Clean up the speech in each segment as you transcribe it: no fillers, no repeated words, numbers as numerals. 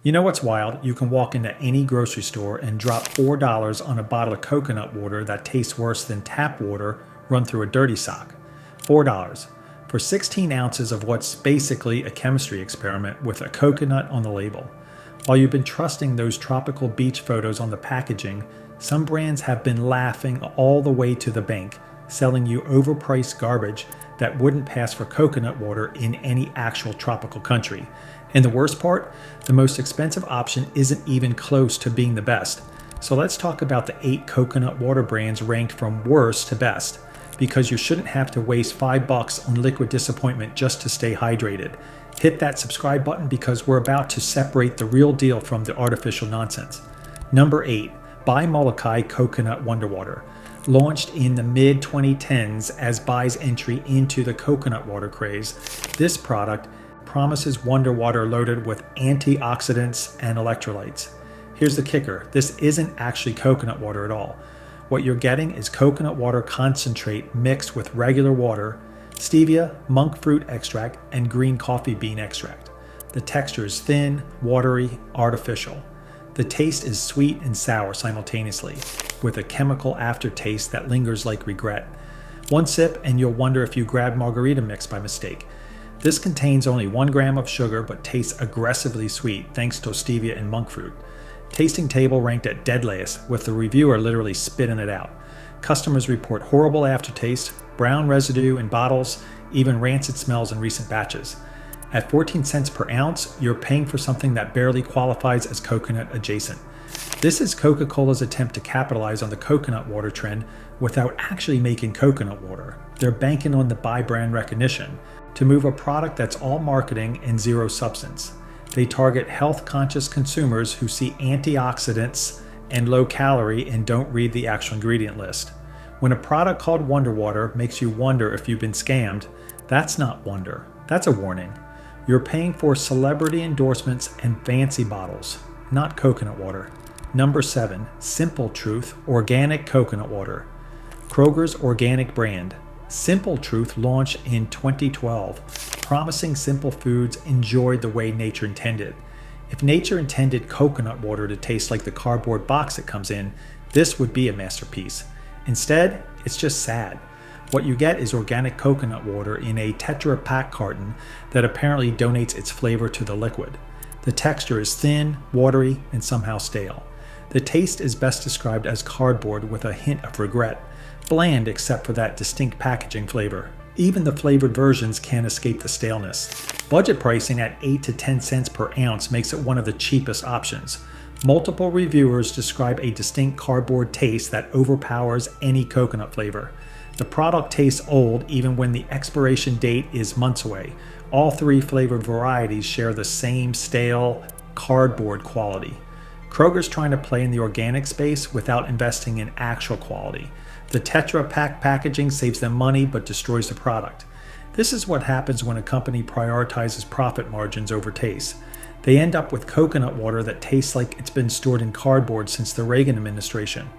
You know what's wild? You can walk into any grocery store and drop $4 on a bottle of coconut water that tastes worse than tap water run through a dirty sock. $4 for 16 ounces of what's basically a chemistry experiment with a coconut on the label. While you've been trusting those tropical beach photos on the packaging, some brands have been laughing all the way to the bank, selling you overpriced garbage that wouldn't pass for coconut water in any actual tropical country. And the worst part, the most expensive option isn't even close to being the best. So let's talk about the 8 coconut water brands ranked from worst to best, because you shouldn't have to waste $5 on liquid disappointment just to stay hydrated. Hit that subscribe button because we're about to separate the real deal from the artificial nonsense. Number 8, Bai Coconut WonderWater. Launched in the mid-2010s as Bai's entry into the coconut water craze, this product promises wonder water loaded with antioxidants and electrolytes. Here's the kicker, this isn't actually coconut water at all. What you're getting is coconut water concentrate mixed with regular water, stevia, monk fruit extract, and green coffee bean extract. The texture is thin, watery, artificial. The taste is sweet and sour simultaneously, with a chemical aftertaste that lingers like regret. One sip and you'll wonder if you grabbed margarita mix by mistake. This contains only 1 gram of sugar but tastes aggressively sweet thanks to stevia and monk fruit. Tasting table ranked at dead last, with the reviewer literally spitting it out. Customers report horrible aftertaste, brown residue in bottles, even rancid smells in recent batches. At 14 cents per ounce, you're paying for something that barely qualifies as coconut adjacent. This is Coca-Cola's attempt to capitalize on the coconut water trend without actually making coconut water. They're banking on the Bai brand recognition to move a product that's all marketing and zero substance. They target health-conscious consumers who see antioxidants and low calorie and don't read the actual ingredient list. When a product called WonderWater makes you wonder if you've been scammed, that's not wonder, that's a warning. You're paying for celebrity endorsements and fancy bottles, not coconut water. Number 7, Simple Truth Organic Coconut Water. Kroger's organic brand. Simple Truth launched in 2012, promising simple foods enjoyed the way nature intended. If nature intended coconut water to taste like the cardboard box it comes in, this would be a masterpiece. Instead, it's just sad. What you get is organic coconut water in a Tetra Pak carton that apparently donates its flavor to the liquid. The texture is thin, watery, and somehow stale. The taste is best described as cardboard with a hint of regret, bland except for that distinct packaging flavor. Even the flavored versions can't escape the staleness. Budget pricing at 8 to 10 cents per ounce makes it one of the cheapest options. Multiple reviewers describe a distinct cardboard taste that overpowers any coconut flavor. The product tastes old even when the expiration date is months away. All 3 flavored varieties share the same stale, cardboard quality. Kroger's trying to play in the organic space without investing in actual quality. The Tetra Pak packaging saves them money but destroys the product. This is what happens when a company prioritizes profit margins over taste. They end up with coconut water that tastes like it's been stored in cardboard since the Reagan administration.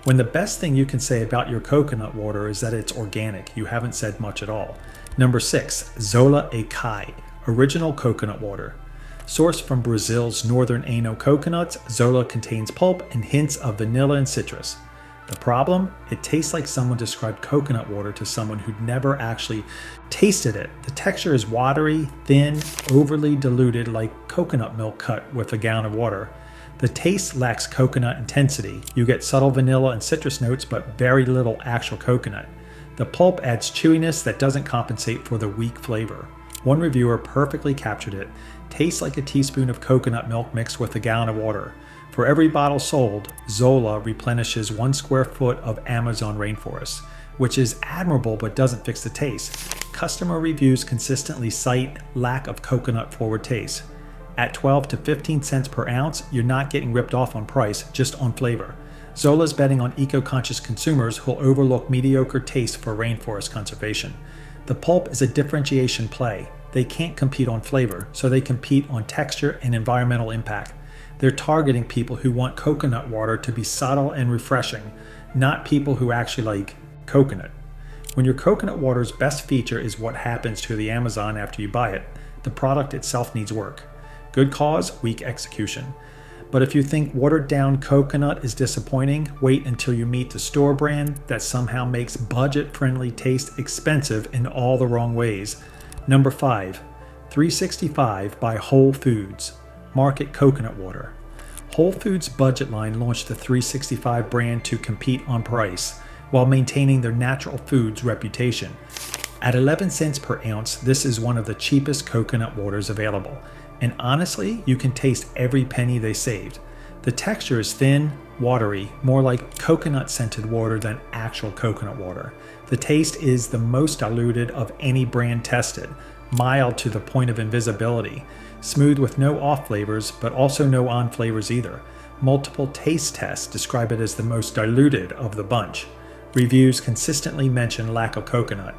When the best thing you can say about your coconut water is that it's organic, you haven't said much at all. Number 6, Zola Acai, original coconut water. Sourced from Brazil's northern Ano coconuts, Zola contains pulp and hints of vanilla and citrus. The problem? It tastes like someone described coconut water to someone who'd never actually tasted it. The texture is watery, thin, overly diluted like coconut milk cut with a gallon of water. The taste lacks coconut intensity. You get subtle vanilla and citrus notes, but very little actual coconut. The pulp adds chewiness that doesn't compensate for the weak flavor. One reviewer perfectly captured it. Tastes like a teaspoon of coconut milk mixed with a gallon of water. For every bottle sold, Zola replenishes 1 square foot of Amazon rainforest, which is admirable but doesn't fix the taste. Customer reviews consistently cite lack of coconut-forward taste. At 12 to 15 cents per ounce, you're not getting ripped off on price, just on flavor. Zola's betting on eco-conscious consumers who'll overlook mediocre taste for rainforest conservation. The pulp is a differentiation play. They can't compete on flavor, so they compete on texture and environmental impact. They're targeting people who want coconut water to be subtle and refreshing, not people who actually like coconut. When your coconut water's best feature is what happens to the Amazon after you buy it, the product itself needs work. Good cause, weak execution. But if you think watered down coconut is disappointing, wait until you meet the store brand that somehow makes budget-friendly taste expensive in all the wrong ways. Number 5, 365 by Whole Foods. Market coconut water. Whole Foods budget line launched the 365 brand to compete on price, while maintaining their natural foods reputation. At 11 cents per ounce, this is one of the cheapest coconut waters available. And honestly, you can taste every penny they saved. The texture is thin, watery, more like coconut-scented water than actual coconut water. The taste is the most diluted of any brand tested, mild to the point of invisibility, smooth with no off flavors, but also no on flavors either. Multiple taste tests describe it as the most diluted of the bunch. Reviews consistently mention lack of coconut.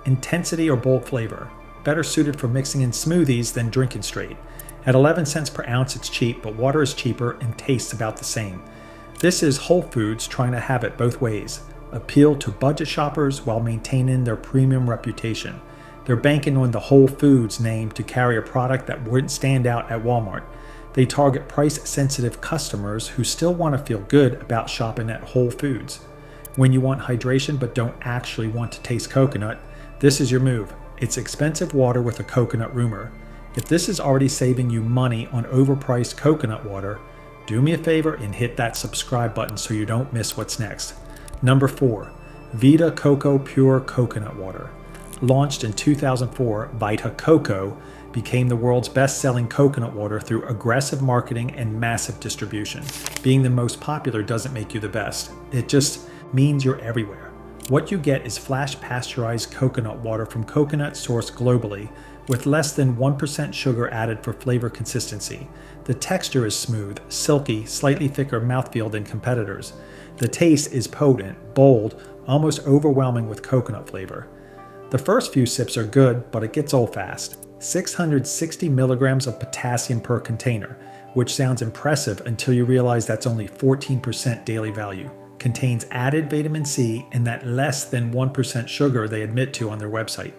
Intensity or bold flavor. Better suited for mixing in smoothies than drinking straight. At 11 cents per ounce, it's cheap, but water is cheaper and tastes about the same. This is Whole Foods trying to have it both ways. Appeal to budget shoppers while maintaining their premium reputation. They're banking on the Whole Foods name to carry a product that wouldn't stand out at Walmart. They target price-sensitive customers who still want to feel good about shopping at Whole Foods. When you want hydration but don't actually want to taste coconut, this is your move. It's expensive water with a coconut rumor. If this is already saving you money on overpriced coconut water, do me a favor and hit that subscribe button so you don't miss what's next. Number 4, Vita Coco Pure Coconut Water. Launched in 2004, Vita Coco became the world's best-selling coconut water through aggressive marketing and massive distribution. Being the most popular doesn't make you the best. It just means you're everywhere. What you get is flash pasteurized coconut water from coconut sourced globally, with less than 1% sugar added for flavor consistency. The texture is smooth, silky, slightly thicker mouthfeel than competitors. The taste is potent, bold, almost overwhelming with coconut flavor. The first few sips are good, but it gets old fast. 660 milligrams of potassium per container, which sounds impressive until you realize that's only 14% daily value. Contains added vitamin C and that less than 1% sugar they admit to on their website.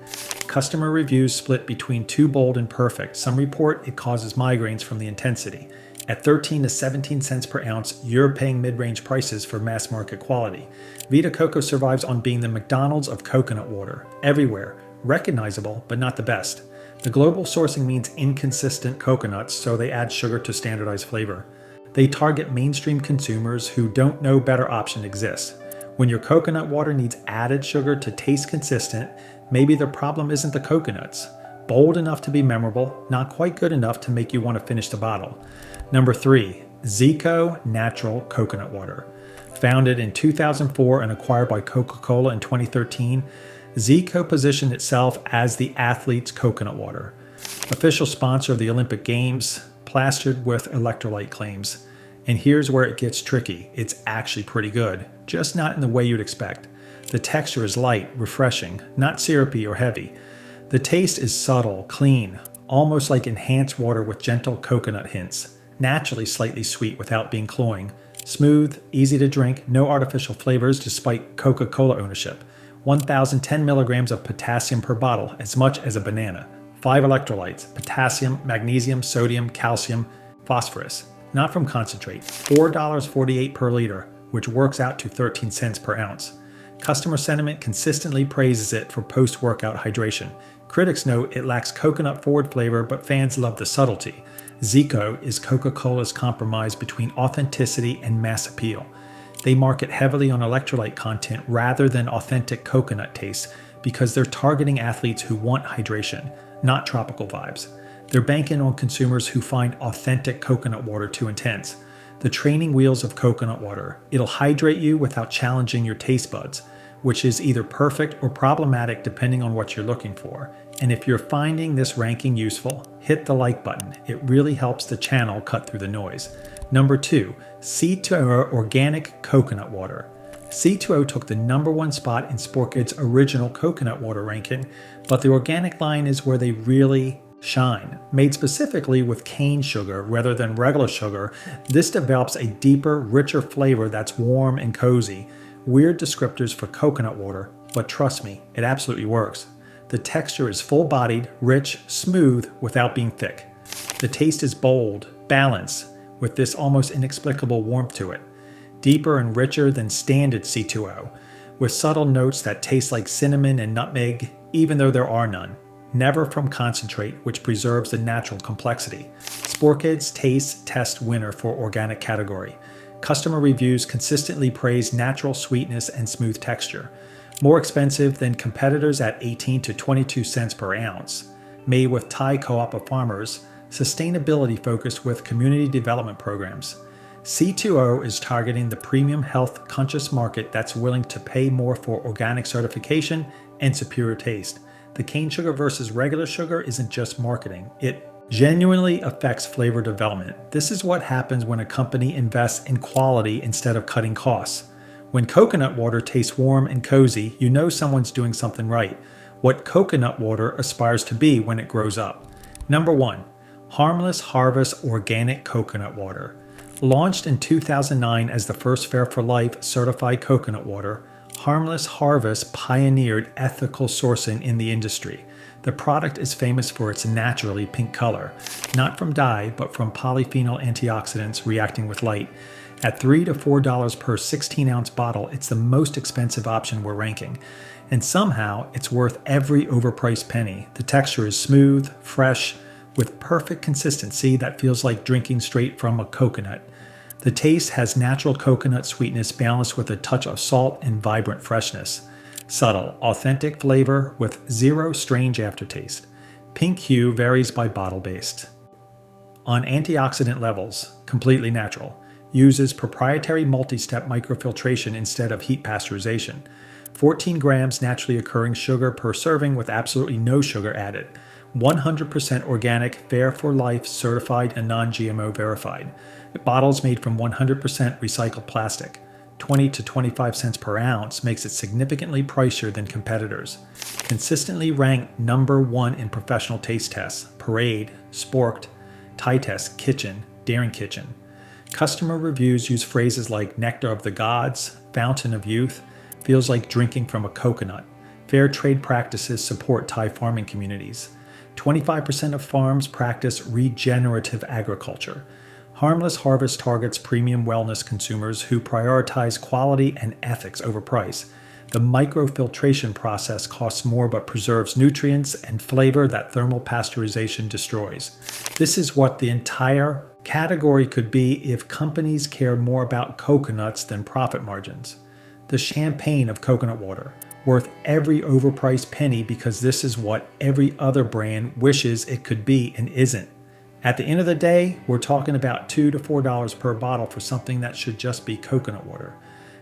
Customer reviews split between too bold and perfect. Some report it causes migraines from the intensity. At 13 to 17 cents per ounce, you're paying mid-range prices for mass market quality. Vita Coco survives on being the McDonald's of coconut water. Everywhere. Recognizable, but not the best. The global sourcing means inconsistent coconuts, so they add sugar to standardize flavor. They target mainstream consumers who don't know better option exists. When your coconut water needs added sugar to taste consistent, maybe the problem isn't the coconuts. Bold enough to be memorable, not quite good enough to make you want to finish the bottle. Number 3, Zico Natural Coconut Water. Founded in 2004 and acquired by Coca-Cola in 2013, Zico positioned itself as the athlete's coconut water. Official sponsor of the Olympic Games, plastered with electrolyte claims. And here's where it gets tricky. It's actually pretty good, just not in the way you'd expect. The texture is light, refreshing, not syrupy or heavy. The taste is subtle, clean, almost like enhanced water with gentle coconut hints. Naturally slightly sweet without being cloying. Smooth, easy to drink, no artificial flavors despite Coca-Cola ownership. 1,010 milligrams of potassium per bottle, as much as a banana. 5 electrolytes, potassium, magnesium, sodium, calcium, phosphorus. Not from concentrate. $4.48 per liter, which works out to 13 cents per ounce. Customer sentiment consistently praises it for post-workout hydration. Critics note it lacks coconut-forward flavor, but fans love the subtlety. Zico is Coca-Cola's compromise between authenticity and mass appeal. They market heavily on electrolyte content rather than authentic coconut taste because they're targeting athletes who want hydration, not tropical vibes. They're banking on consumers who find authentic coconut water too intense. The training wheels of coconut water. It'll hydrate you without challenging your taste buds, which is either perfect or problematic depending on what you're looking for. And if you're finding this ranking useful, hit the like button. It really helps the channel cut through the noise. Number 2, C2O Organic Coconut Water. C2O took the #1 spot in SportGood's original coconut water ranking, but the organic line is where they really shine. Made specifically with cane sugar rather than regular sugar, this develops a deeper, richer flavor that's warm and cozy. Weird descriptors for coconut water, but trust me, it absolutely works. The texture is full-bodied, rich, smooth, without being thick. The taste is bold, balanced, with this almost inexplicable warmth to it. Deeper and richer than standard C2O, with subtle notes that taste like cinnamon and nutmeg, even though there are none. Never from concentrate, which preserves the natural complexity. Sport Kids Taste Test winner for organic category. Customer reviews consistently praise natural sweetness and smooth texture. More expensive than competitors at 18 to 22 cents per ounce. Made with Thai co-op farmers. Sustainability focused with community development programs. C2O is targeting the premium health conscious market that's willing to pay more for organic certification and superior taste. The cane sugar versus regular sugar isn't just marketing. It genuinely affects flavor development. This is what happens when a company invests in quality instead of cutting costs. When coconut water tastes warm and cozy, you know someone's doing something right. What coconut water aspires to be when it grows up. Number 1. Harmless Harvest Organic Coconut Water. Launched in 2009 as the first Fair for Life certified coconut water, Harmless Harvest pioneered ethical sourcing in the industry. The product is famous for its naturally pink color, not from dye, but from polyphenol antioxidants reacting with light. At $3 to $4 per 16-ounce bottle, it's the most expensive option we're ranking. And somehow, it's worth every overpriced penny. The texture is smooth, fresh, with perfect consistency that feels like drinking straight from a coconut. The taste has natural coconut sweetness balanced with a touch of salt and vibrant freshness. Subtle, authentic flavor with zero strange aftertaste. Pink hue varies by bottle based. On antioxidant levels, completely natural. Uses proprietary multi-step microfiltration instead of heat pasteurization. 14 grams naturally occurring sugar per serving with absolutely no sugar added. 100% organic, Fair for Life certified and non-GMO verified. Bottles made from 100% recycled plastic. 20 to 25 cents per ounce makes it significantly pricier than competitors. Consistently ranked number 1 in professional taste tests, Parade, Sporked, Thai Test, Kitchen, Daring Kitchen. Customer reviews use phrases like nectar of the gods, fountain of youth, feels like drinking from a coconut. Fair trade practices support Thai farming communities. 25% of farms practice regenerative agriculture. Harmless Harvest targets premium wellness consumers who prioritize quality and ethics over price. The microfiltration process costs more but preserves nutrients and flavor that thermal pasteurization destroys. This is what the entire category could be if companies cared more about coconuts than profit margins. The champagne of coconut water, worth every overpriced penny because this is what every other brand wishes it could be and isn't. At the end of the day, we're talking about $2 to $4 per bottle for something that should just be coconut water.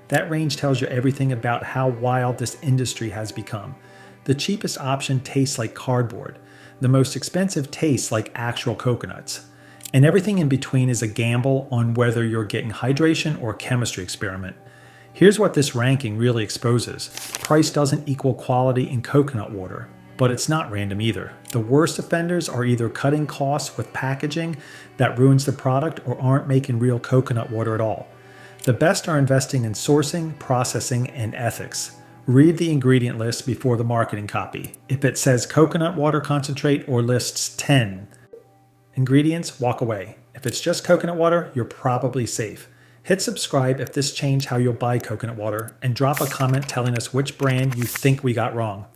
That range tells you everything about how wild this industry has become. The cheapest option tastes like cardboard. The most expensive tastes like actual coconuts. And everything in between is a gamble on whether you're getting hydration or chemistry experiment. Here's what this ranking really exposes. Price doesn't equal quality in coconut water, but it's not random either. The worst offenders are either cutting costs with packaging that ruins the product or aren't making real coconut water at all. The best are investing in sourcing, processing, and ethics. Read the ingredient list before the marketing copy. If it says coconut water concentrate or lists 10 ingredients, walk away. If it's just coconut water, you're probably safe. Hit subscribe if this changed how you'll buy coconut water, and drop a comment telling us which brand you think we got wrong.